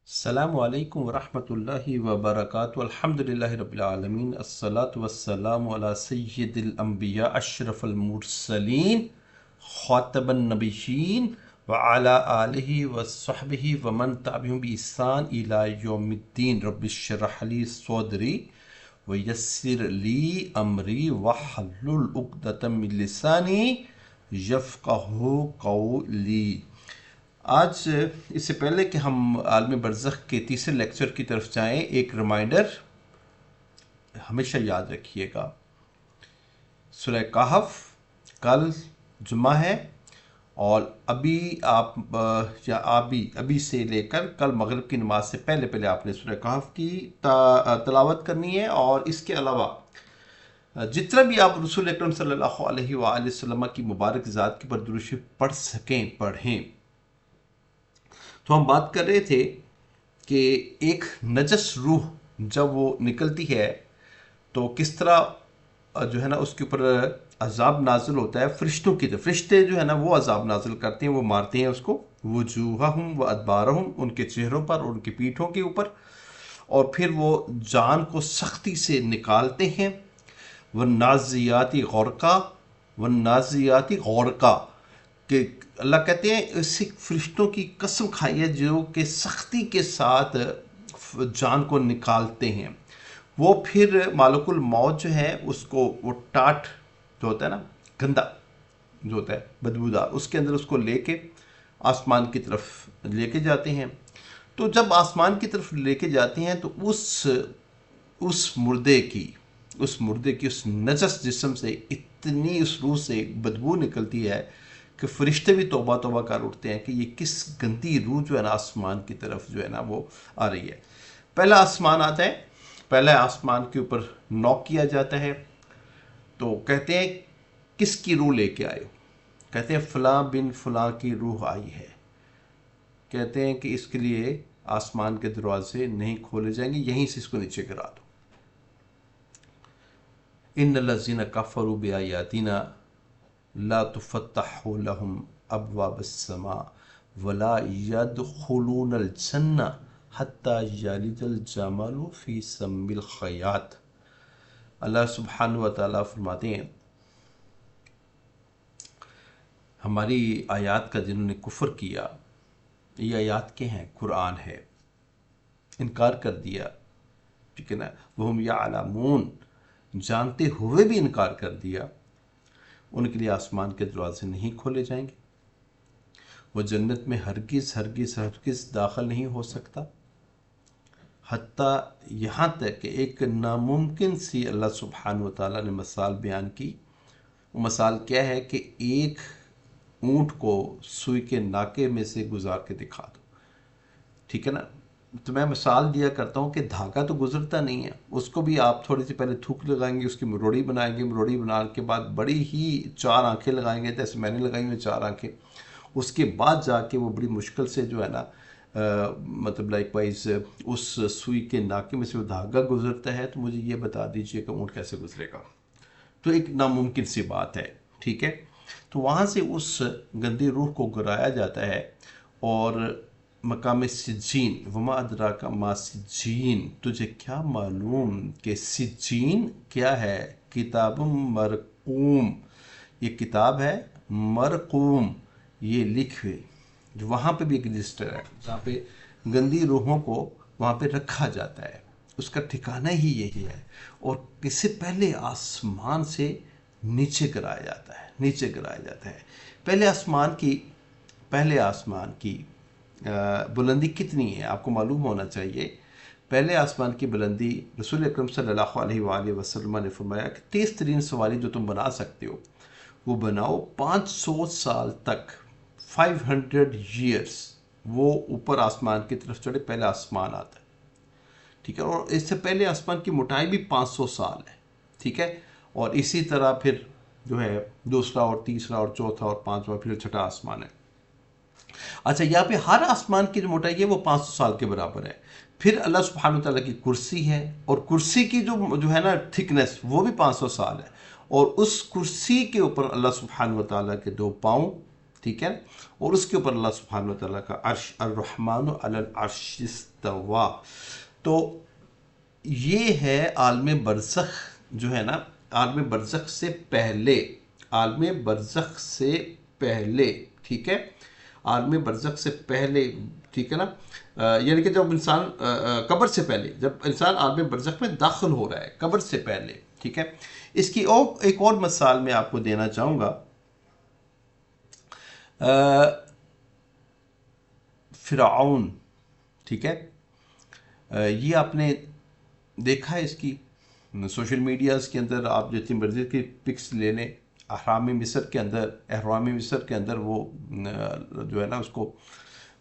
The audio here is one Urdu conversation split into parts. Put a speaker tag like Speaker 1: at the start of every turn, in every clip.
Speaker 1: السلام علیکم ورحمۃ اللہ وبرکاتہ الحمدللہ رب العالمین الصلاۃ والسلام علی سید الانبیاء اشرف المرسلین خاتم النبیین وعلی آلہ وصحبہ ومن تبعہم بإحسان الی یوم الدین رب اشرح لی صدری ویسر لی امری واحلل عقدۃ من لسانی یفقہوا قولی۔ آج اس سے پہلے کہ ہم عالم برزخ کے تیسرے لیکچر کی طرف جائیں، ایک ریمائنڈر ہمیشہ یاد رکھیے گا۔ سورہ کہف کل جمعہ ہے، اور ابھی سے لے کر کل مغرب کی نماز سے پہلے آپ نے سورہ کہف کی تلاوت کرنی ہے، اور اس کے علاوہ جتنا بھی آپ رسول اکرم صلی اللہ علیہ وآلہ وسلم کی مبارک ذات کی درود شریف پڑھ سکیں پڑھیں۔ تو ہم بات کر رہے تھے کہ ایک نجس روح جب وہ نکلتی ہے تو کس طرح جو ہے نا اس کے اوپر عذاب نازل ہوتا ہے فرشتوں کی طرف۔ فرشتے جو ہے نا وہ عذاب نازل کرتے ہیں، وہ مارتے ہیں اس کو، وجوہہم و ادبارہم، ان کے چہروں پر اور ان کی پیٹھوں کے اوپر، اور پھر وہ جان کو سختی سے نکالتے ہیں۔ والنازعات غرقا، والنازعات غرقا، کہ اللہ کہتے ہیں اس فرشتوں کی قسم کھائی ہے جو کہ سختی کے ساتھ جان کو نکالتے ہیں۔ وہ پھر مالک الموت جو ہے اس کو وہ ٹاٹ جو ہوتا ہے نا، گندا جو ہوتا ہے بدبودار، اس کے اندر اس کو لے کے آسمان کی طرف لے کے جاتے ہیں۔ تو جب آسمان کی طرف لے کے جاتے ہیں تو اس مردے کی اس نجس جسم سے اتنی اس روح سے بدبو نکلتی ہے کہ فرشتے بھی توبہ توبہ کر اٹھتے ہیں کہ یہ کس گندی روح جو ہے نا آسمان کی طرف جو ہے نا وہ آ رہی ہے۔ پہلا آسمان آتا ہے، پہلے آسمان کے اوپر نوک کیا جاتا ہے، تو کہتے ہیں کس کی روح لے کے آئے ہو؟ کہتے ہیں فلاں بن فلاں کی روح آئی ہے۔ کہتے ہیں کہ اس کے لیے آسمان کے دروازے نہیں کھولے جائیں گے، یہیں سے اس کو نیچے گرا دو۔ ان الذین کفروا بآیاتنا لا تفتح لهم ابواب السماء ولا يدخلون الجنہ حتی یلج الجمل فی سم الخیاط۔ اللہ سبحانہ و تعالیٰ فرماتے ہیں ہماری آیات کا جنہوں نے کفر کیا، یہ آیات کے ہیں، قرآن ہے، انکار کر دیا، ٹھیک ہے نا، وہم یعلمون، جانتے ہوئے بھی انکار کر دیا، ان کے لیے آسمان کے دروازے نہیں کھولے جائیں گے، وہ جنت میں ہرگز ہرگز ہرگز داخل نہیں ہو سکتا، حتیٰ یہاں تک کہ ایک ناممکن سی اللہ سبحانہ و تعالیٰ نے مثال بیان کی۔ وہ مثال کیا ہے کہ ایک اونٹ کو سوئی کے ناکے میں سے گزار کے دکھا دو، ٹھیک ہے نا۔ تو میں مثال دیا کرتا ہوں کہ دھاگا تو گزرتا نہیں ہے، اس کو بھی آپ تھوڑی سی پہلے تھوک لگائیں گے، اس کی مروڑی بنائیں گے، مروڑی بنانے کے بعد بڑی ہی 4 آنکھیں لگائیں گے، جیسے میں نے لگائی ہوئی 4 آنکھیں، اس کے بعد جا کے وہ بڑی مشکل سے جو ہے نا مطلب لائک وائز اس سوئی کے ناکے میں سے وہ دھاگا گزرتا ہے، تو مجھے یہ بتا دیجئے کہ اونٹ کیسے گزرے گا۔ تو ایک ناممکن سی بات ہے، ٹھیک ہے۔ تو وہاں سے اس گندی روح کو گرایا جاتا ہے، اور مقام سجین، وما ادراک ما سجین، تجھے کیا معلوم کہ سجین کیا ہے؟ کتاب مرقوم، یہ کتاب ہے مرقوم، یہ لکھے، وہاں پہ بھی ایک رجسٹر ہے جہاں پہ گندی روحوں کو وہاں پہ رکھا جاتا ہے، اس کا ٹھکانہ ہی یہی ہے، اور اس سے پہلے آسمان سے نیچے گرایا جاتا ہے، نیچے گرایا جاتا ہے۔ پہلے آسمان کی بلندی کتنی ہے آپ کو معلوم ہونا چاہیے۔ پہلے آسمان کی بلندی رسول اکرم صلی اللہ علیہ وآلہ وسلم نے فرمایا کہ تیز ترین سواری جو تم بنا سکتے ہو وہ بناؤ، 500 سال تک، 500 years وہ اوپر آسمان کی طرف چڑھے، پہلے آسمان آتا ہے، ٹھیک ہے، اور اس سے پہلے آسمان کی موٹائی بھی 500 سال ہے، ٹھیک ہے، اور اسی طرح پھر جو ہے دوسرا اور تیسرا اور چوتھا اور پانچواں، پھر چھٹا آسمان ہے۔ اچھا، یہاں پہ ہر آسمان کی جو موٹائی ہے وہ 500 سال کے برابر ہے۔ پھر اللہ سبحانہ وتعالیٰ کی کرسی ہے، اور کرسی کی جو ہے نا تھکنس وہ بھی 500 سال ہے، اور اس کرسی کے اوپر اللہ سبحانہ وتعالیٰ کے 2 پاؤں، ٹھیک ہے، اور اس کے اوپر اللہ سبحانہ وتعالیٰ کا عرش، الرحمن علی العرش استوا. تو یہ ہے عالم برزخ جو ہے نا، عالم برزخ سے پہلے، عالم برزخ سے پہلے، ٹھیک ہے، عالم برزخ سے پہلے، ٹھیک ہے نا، یعنی کہ جب انسان قبر سے پہلے، جب انسان عالم برزخ میں داخل ہو رہا ہے قبر سے پہلے، ٹھیک ہے. اس کی ایک اور مثال میں آپ کو دینا چاہوں گا. فرعون، ٹھیک ہے، یہ آپ نے دیکھا ہے اس کی سوشل میڈیاز کے اندر، آپ جتنی مرضی کی پکس لے لیں، اہرام مصر کے اندر وہ جو ہے نا اس کو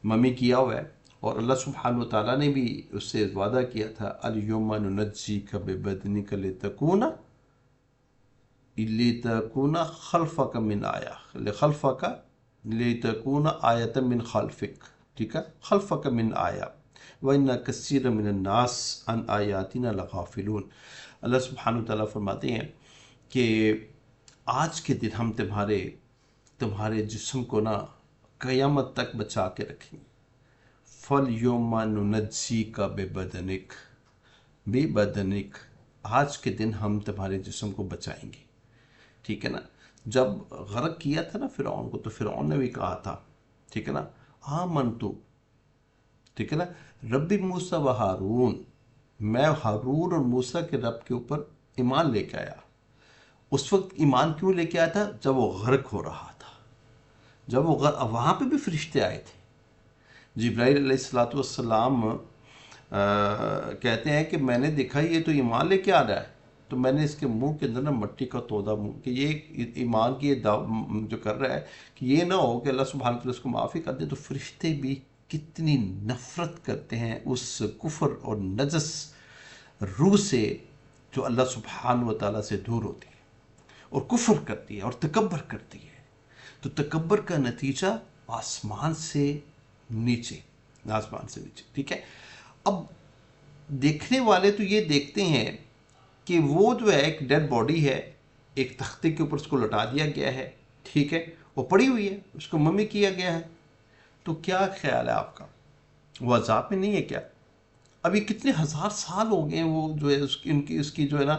Speaker 1: ممی کیا ہوا ہے، اور اللہ سبحانہ وتعالیٰ نے بھی اس سے وعدہ کیا تھا الیوم ننجیک ببدنک لتکون خلفک من آیا لخلفک لتکون آیتا من خلفک، ٹھیک ہے، خلفک من آیا وَإِنَّ كَثِيرًا مِنَ النَّاسِ عَنْ آیَاتِنَا لَغَافِلُونَ. اللہ سبحانہ وتعالیٰ فرماتے ہیں کہ آج کے دن ہم تمہارے جسم کو نا قیامت تک بچا کے رکھیں گے. فَالْيَوْمَ نُنَجِّيكَ بِبَدَنِكَ، آج کے دن ہم تمہارے جسم کو بچائیں گے، ٹھیک ہے نا. جب غرق کیا تھا نا فرعون کو، تو فرعون نے بھی کہا تھا، ٹھیک ہے نا، آمنتو، ٹھیک ہے نا، رب موسیٰ و ہارون، میں ہارون اور موسیٰ کے رب کے اوپر ایمان لے کے آیا. اس وقت ایمان کیوں لے کے آیا تھا؟ جب وہ غرق ہو رہا تھا، جب وہ وہاں پہ بھی فرشتے آئے تھے. جبرائیل علیہ السلام کہتے ہیں کہ میں نے دیکھا یہ تو ایمان لے کے آ رہا ہے، تو میں نے اس کے منہ کے اندر نا مٹی کا تودا منہ کہ یہ ایمان کی جو کر رہا ہے کہ یہ نہ ہو کہ اللہ سبحانہ وتعالیٰ اس کو معافی کر دے. تو فرشتے بھی کتنی نفرت کرتے ہیں اس کفر اور نجس روح سے جو اللہ سبحانہ وتعالیٰ سے دور ہوتی ہے اور کفر کرتی ہے اور تکبر کرتی ہے. تو تکبر کا نتیجہ آسمان سے نیچے، ٹھیک ہے. اب دیکھنے والے تو یہ دیکھتے ہیں کہ وہ جو ہے ایک ڈیڈ باڈی ہے، ایک تختے کے اوپر اس کو لٹا دیا گیا ہے، ٹھیک ہے، وہ پڑی ہوئی ہے، اس کو ممی کیا گیا ہے. تو کیا خیال ہے آپ کا، وہ عذاب میں نہیں ہے کیا؟ ابھی کتنے ہزار سال ہو گئے ہیں وہ جو ہے اس کی جو ہے نا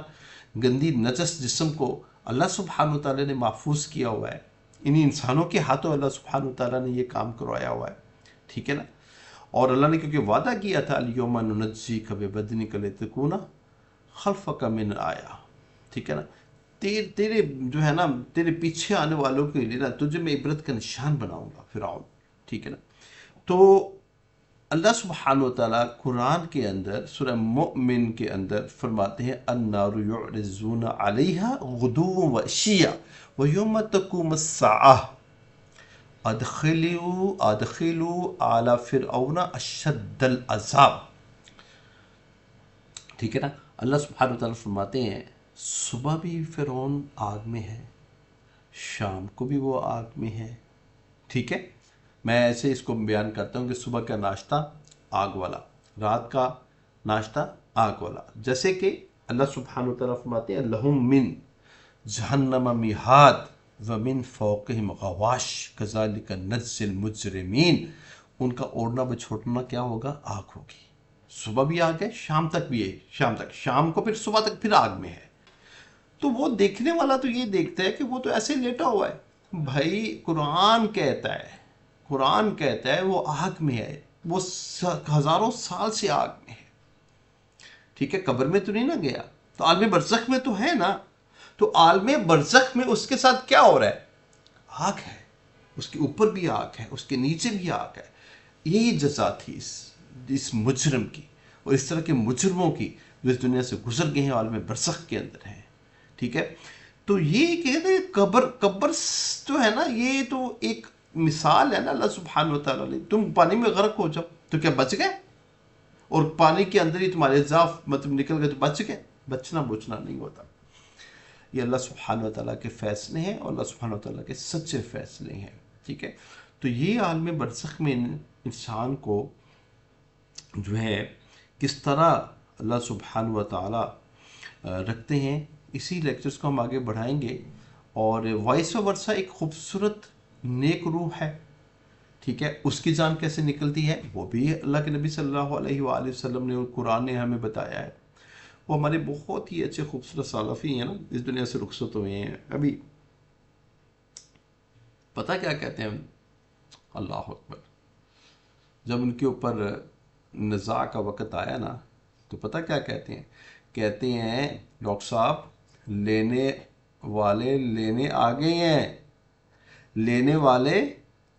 Speaker 1: گندی نجس جسم کو اللہ سبحانہ وتعالیٰ نے محفوظ کیا ہوا ہے. انہی انسانوں کے ہاتھوں اللہ سبحانہ وتعالیٰ نے یہ کام کروایا ہوا ہے، ٹھیک ہے نا. اور اللہ نے کیونکہ وعدہ کیا تھا الیوم ننجیک ببدنک لتکون خلفک من آیا، ٹھیک ہے نا، تیرے جو ہے نا تیرے پیچھے آنے والوں کے لیے نا تجھے میں عبرت کا نشان بناؤں گا فرعون، ٹھیک ہے نا. تو اللہ سبحانہ وتعالیٰ قرآن کے اندر سورہ مؤمن کے اندر فرماتے ہیں النار یعرضون علیہا غدوا وعشیا ویوم تقوم الساعہ ادخلوا آل فرعون اشد العذاب، ٹھیک ہے نا. اللہ سبحانہ وتعالیٰ فرماتے ہیں صبح بھی فرعون آگ میں ہے، شام کو بھی وہ آگ میں ہے، ٹھیک ہے. میں ایسے اس کو بیان کرتا ہوں کہ صبح کا ناشتہ آگ والا، رات کا ناشتہ آگ والا. جیسے کہ اللہ سبحانہ وتعالیٰ فرماتے ہیں لہم من جہنم میہاد ومن فوقہم غواش کذالک نجزی المجرمین، ان کا اوڑھنا بچھوڑنا کیا ہوگا؟ آگ ہوگی. صبح بھی آگ ہے، شام تک بھی ہے، شام کو پھر صبح تک پھر آگ میں ہے. تو وہ دیکھنے والا تو یہ دیکھتا ہے کہ وہ تو ایسے لیٹا ہوا ہے. بھائی قرآن کہتا ہے وہ آگ میں ہے، وہ ہزاروں سال سے آگ میں ہے، ٹھیک ہے. قبر میں تو نہیں نہ گیا، تو عالم برزخ میں تو ہے نا. تو عالم برزخ میں اس کے ساتھ کیا ہو رہا ہے؟ آگ ہے، اس کے اوپر بھی آگ ہے، اس کے نیچے بھی آگ ہے. یہی جزا تھی اس مجرم کی اور اس طرح کے مجرموں کی جو اس دنیا سے گزر گئے ہیں عالم برزخ کے اندر ہیں، ٹھیک ہے. تو یہ کہتے ہیں قبر جو ہے نا یہ تو ایک مثال ہے نا اللہ سبحانہ وتعالیٰ نے. تم پانی میں غرق ہو جاؤ تو کیا بچ گئے؟ اور پانی کے اندر ہی تمہارے اضاف مطلب نکل گئے تو بچ گئے؟ بچنا نہیں ہوتا. یہ اللہ سبحانہ وتعالیٰ کے فیصلے ہیں اور اللہ سبحانہ وتعالیٰ کے سچے فیصلے ہیں، ٹھیک ہے. تو یہ عالم برزخ میں انسان کو جو ہے کس طرح اللہ سبحانہ وتعالیٰ رکھتے ہیں، اسی لیکچرز کو ہم آگے بڑھائیں گے. اور وائس ورثہ ایک خوبصورت نیک روح ہے، ٹھیک ہے، اس کی جان کیسے نکلتی ہے وہ بھی اللہ کے نبی صلی اللہ علیہ وآلہ وسلم نے اور قرآن نے ہمیں بتایا ہے۔ وہ ہمارے بہت ہی اچھے خوبصورت سلفی ہیں نا، اس دنیا سے رخصت ہوئے ہیں ابھی، پتہ کیا کہتے ہیں؟ اللہ اکبر، جب ان کے اوپر نزاع کا وقت آیا نا تو پتہ کیا کہتے ہیں؟ کہتے ہیں ڈاکٹر صاحب لینے والے لینے آگے ہیں، لینے والے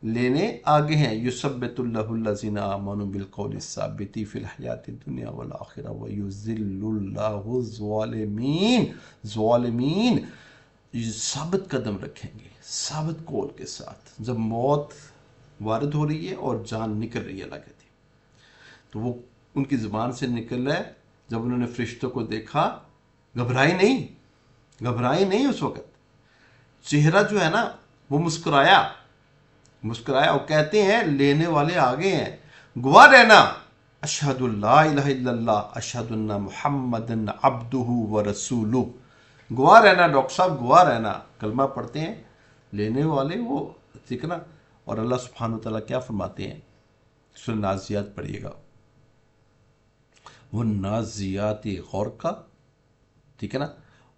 Speaker 1: لینے آگے ہیں، یثبت اللہ الذین آمنوا بالقول الثابت فی الحیات الدنیا والآخرہ ویذل اللہ الظالمین، ظالمین ثابت قدم رکھیں گے، ثابت قول کے ساتھ جب موت وارد ہو رہی ہے اور جان نکل رہی ہے اللہ کہتی ہے۔ تو وہ ان کی زبان سے نکل رہا ہے، جب انہوں نے فرشتوں کو دیکھا گھبرائی نہیں اس وقت، چہرہ جو ہے نا وہ مسکرایا اور کہتے ہیں لینے والے آگے ہیں، گواہ رہنا اشہد اللہ الہ الا اللہ اشہد ان محمد عبدہ ورسولہ، گواہ رہنا ڈاکٹر صاحب، گواہ رہنا، کلمہ پڑھتے ہیں لینے والے وہ، ٹھیک ہے نا۔ اور اللہ سبحانہ وتعالیٰ کیا فرماتے ہیں؟ سورہ نازیات پڑھیے گا، وہ نازیات غرقا، ٹھیک ہے نا،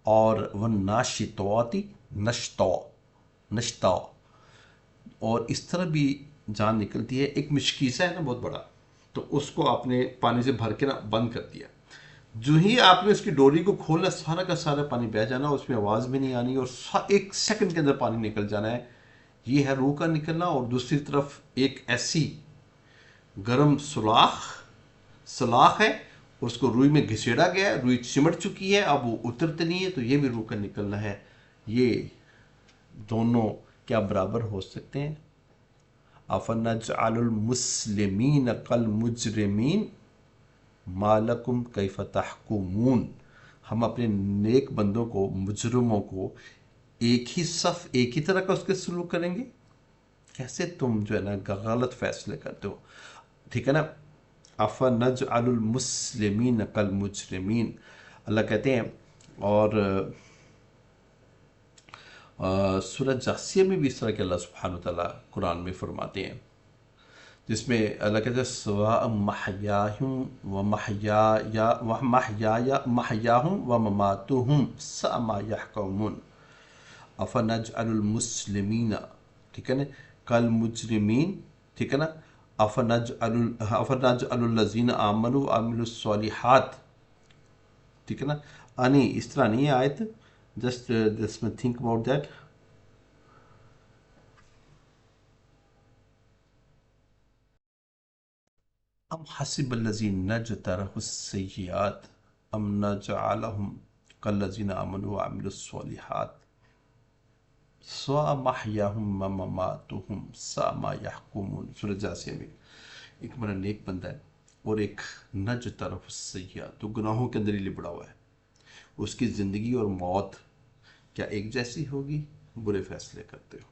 Speaker 1: اور وہ ناشطواتی نشتا، اور اس طرح بھی جان نکلتی ہے۔ ایک مشکیزہ ہے نا بہت بڑا، تو اس کو آپ نے پانی سے بھر کے نا بند کر دیا، جو ہی آپ نے اس کی ڈوری کو کھولنا سارا کا سارا پانی بہہ جانا، اس میں آواز بھی نہیں آنی، اور ایک سیکنڈ کے اندر پانی نکل جانا ہے۔ یہ ہے روح کا نکلنا، اور دوسری طرف ایک ایسی گرم سلاخ ہے، اس کو روئی میں گھسیڑا گیا ہے، روئی چمٹ چکی ہے، اب وہ اترتے نہیں ہے، تو یہ بھی روح کا نکلنا ہے۔ یہ دونوں کیا برابر ہو سکتے ہیں؟ افنجعل المسلمین کالمجرمین ما لکم کیف تحکمون، ہم اپنے نیک بندوں کو، مجرموں کو ایک ہی صف، ایک ہی طرح کا اس کے سلوک کریں گے؟ کیسے تم جو ہے نا غلط فیصلے کرتے ہو، ٹھیک ہے نا۔ افنجعل المسلمین کالمجرمین، اللہ کہتے ہیں، اور سورہ جاسیہ میں بھی اس طرح کے اللہ سبحانہ وتعالیٰ قرآن میں فرماتے ہیں، جس میں اللہ کہتے ہیں سواء محیاہم و مماتہم ساء ما یحکمون، افنجعل المسلمین، ٹھیک ہے نا، کالمجرمین، ٹھیک ہے نا، افنجعل الذین آمنوا وعملوا الصالحات، ٹھیک ہے نا، اس طرح نہیں ہے آیت، جسٹ دس میں تھنک اباؤٹ دیٹ۔ ام حسب الذین اجترحوا السیئات ام نجعلہم کالذین آمنوا وعملوا الصالحات سواء محیاہم و مماتہم ساء ما یحکمون۔ سورہ جاسیہ میں ایک ہمارا نیک بندہ ہے اور ایک نجترحوا السیئات، تو گناہوں کے اندر ہی لبڑا ہوا ہے، اس کی زندگی اور موت کیا ایک جیسی ہوگی؟ برے فیصلے کرتے ہو۔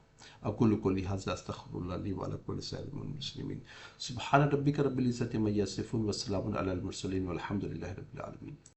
Speaker 1: اقول قولی ھذا استغفر اللہ لی ولکم ولسائر المسلمین۔ سبحان ربک رب العزۃ عما یصفون وسلام علی المرسلین والحمد للہ رب العالمین۔